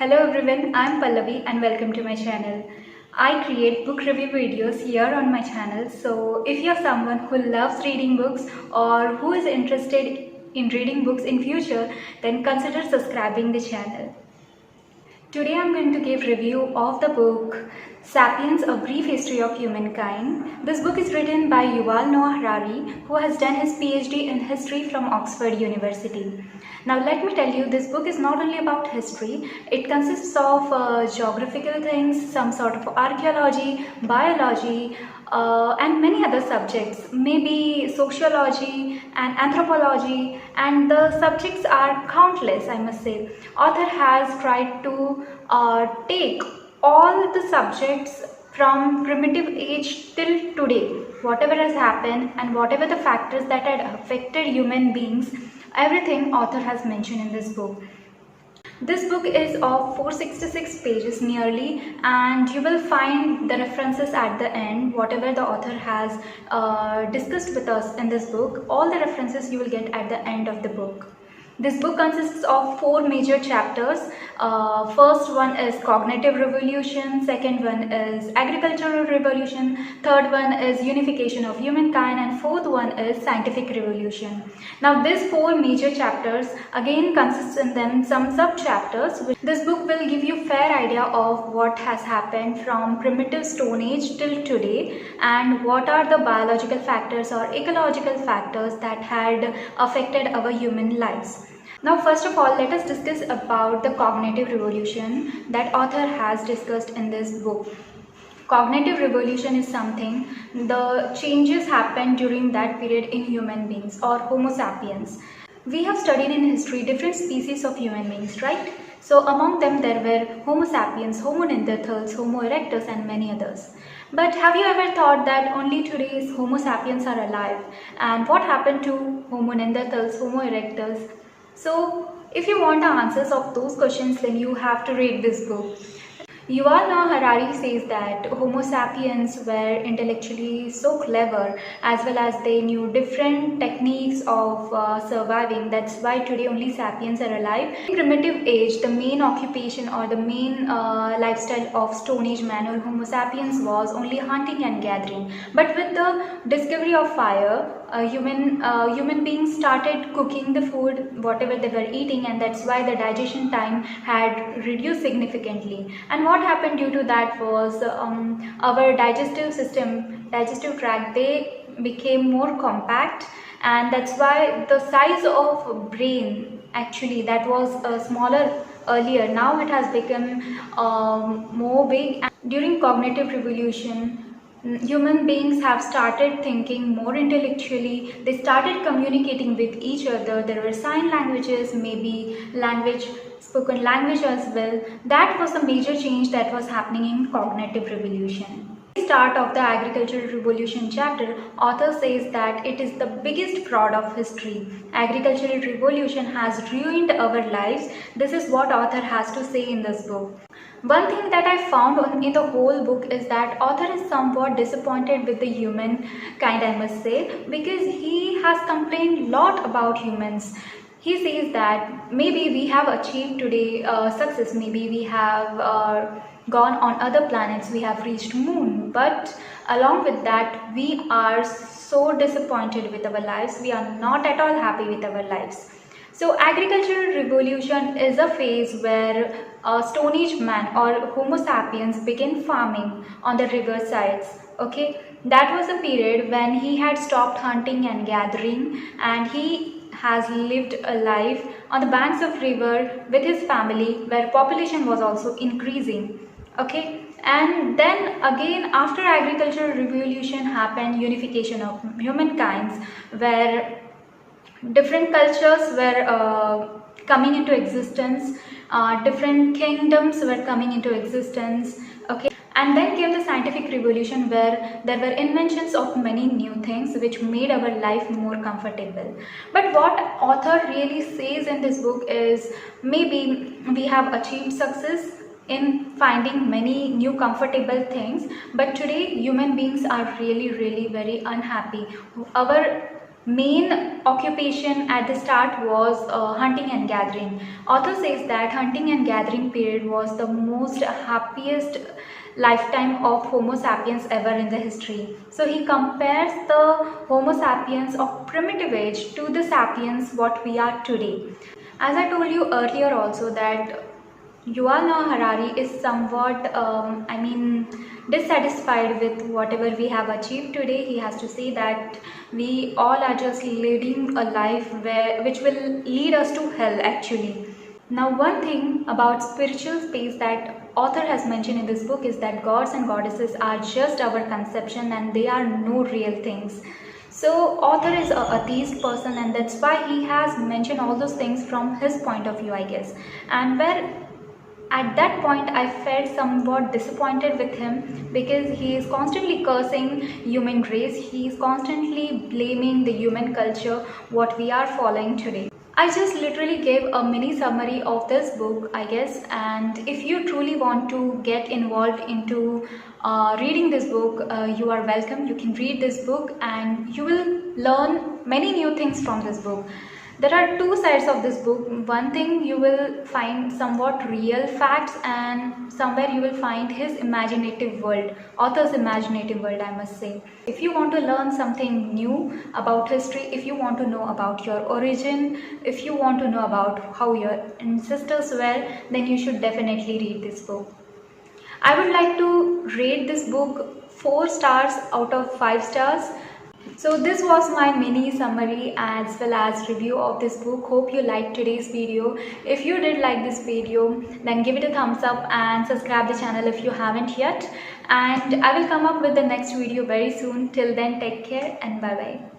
Hello everyone, I am Pallavi and welcome to my channel. I create book review videos here on my channel, so if you're someone who loves reading books or who is interested in reading books in future, then consider subscribing the channel. Today I'm going to give review of the book Sapiens: A Brief History of Humankind. This book is written by Yuval Noah Harari, who has done his PhD in history from Oxford University. Now let me tell you, this book is not only about history, it consists of geographical things, some sort of archaeology, biology, and many other subjects, maybe sociology and anthropology, and the subjects are countless, I must say. Author has tried to take all the subjects from primitive age till today, whatever has happened and whatever the factors that had affected human beings, everything author has mentioned in this book. This book is of 466 pages nearly, and you will find the references at the end, whatever the author has discussed with us in this book. All the references you will get at the end of the book. This book consists of 4 major chapters. First one is cognitive revolution, second one is agricultural revolution, third one is unification of humankind, and fourth one is scientific revolution. Now these 4 major chapters again consists in them some sub chapters. This book will give you fair idea of what has happened from primitive stone age till today and what are the biological factors or ecological factors that had affected our human lives. Now first of all, let us discuss about the cognitive revolution that author has discussed in this book. Cognitive revolution is something, the changes happened during that period in human beings or Homo sapiens. We have studied in history different species of human beings, right? So among them there were Homo sapiens, Homo neanderthals, Homo erectus and many others. But have you ever thought that only today's Homo sapiens are alive? And what happened to Homo neanderthals, Homo erectus? So if you want the answers of those questions, then you have to read this book. Yuval Noah Harari says that Homo sapiens were intellectually so clever, as well as they knew different techniques of surviving. That's why today only sapiens are alive. In primitive age, the main occupation or the main lifestyle of Stone Age man or Homo sapiens was only hunting and gathering. But with the discovery of fire, human beings started cooking the food, whatever they were eating, and that's why the digestion time had reduced significantly. And what happened due to that was our digestive tract, they became more compact, and that's why the size of brain actually that was smaller earlier, now it has become more big. During cognitive revolution, human beings have started thinking more intellectually. They started communicating with each other. There were sign languages, maybe spoken language as well. That was a major change that was happening in cognitive revolution. At the start of the agricultural revolution chapter, author says that it is the biggest fraud of history. Agricultural revolution has ruined our lives. This is what author has to say in this book. One thing that I found in the whole book is that author is somewhat disappointed with the human kind, I must say, because he has complained a lot about humans. He says that maybe we have achieved today success, maybe we have gone on other planets, we have reached moon, but along with that we are so disappointed with our lives, we are not at all happy with our lives. So agricultural revolution is a phase where Stone Age man or Homo sapiens began farming on the river sides. Okay, that was a period when he had stopped hunting and gathering, and he has lived a life on the banks of river with his family, where population was also increasing. Okay, and then again after agricultural revolution happened unification of humankind, where different cultures were coming into existence, different kingdoms were coming into existence. Okay, and then came the scientific revolution, where there were inventions of many new things which made our life more comfortable. But what author really says in this book is maybe we have achieved success in finding many new comfortable things, but today human beings are really very unhappy. Our main occupation at the start was hunting and gathering. Author says that hunting and gathering period was the most happiest lifetime of Homo sapiens ever in the history. So he compares the Homo sapiens of primitive age to the sapiens what we are today. As I told you earlier also that Yuval Noah Harari is somewhat, dissatisfied with whatever we have achieved today. He has to say that we all are just leading a life which will lead us to hell actually. Now, one thing about spiritual space that author has mentioned in this book is that gods and goddesses are just our conception and they are no real things. So author is a atheist person, and that's why he has mentioned all those things from his point of view, I guess. And where at that point I felt somewhat disappointed with him, because he is constantly cursing human race, he is constantly blaming the human culture what we are following today. I just literally gave a mini summary of this book, I guess, and if you truly want to get involved into reading this book, you are welcome. You can read this book and you will learn many new things from this book. There are two sides of this book. One thing, you will find somewhat real facts, and somewhere you will find his imaginative world, author's imaginative world, I must say. If you want to learn something new about history, if you want to know about your origin, if you want to know about how your ancestors were, then you should definitely read this book. I would like to rate this book 4 stars out of 5 stars. So this was my mini summary as well as review of this book. Hope you liked today's video. If you did like this video, then give it a thumbs up and subscribe the channel if you haven't yet. And I will come up with the next video very soon. Till then, take care and bye bye.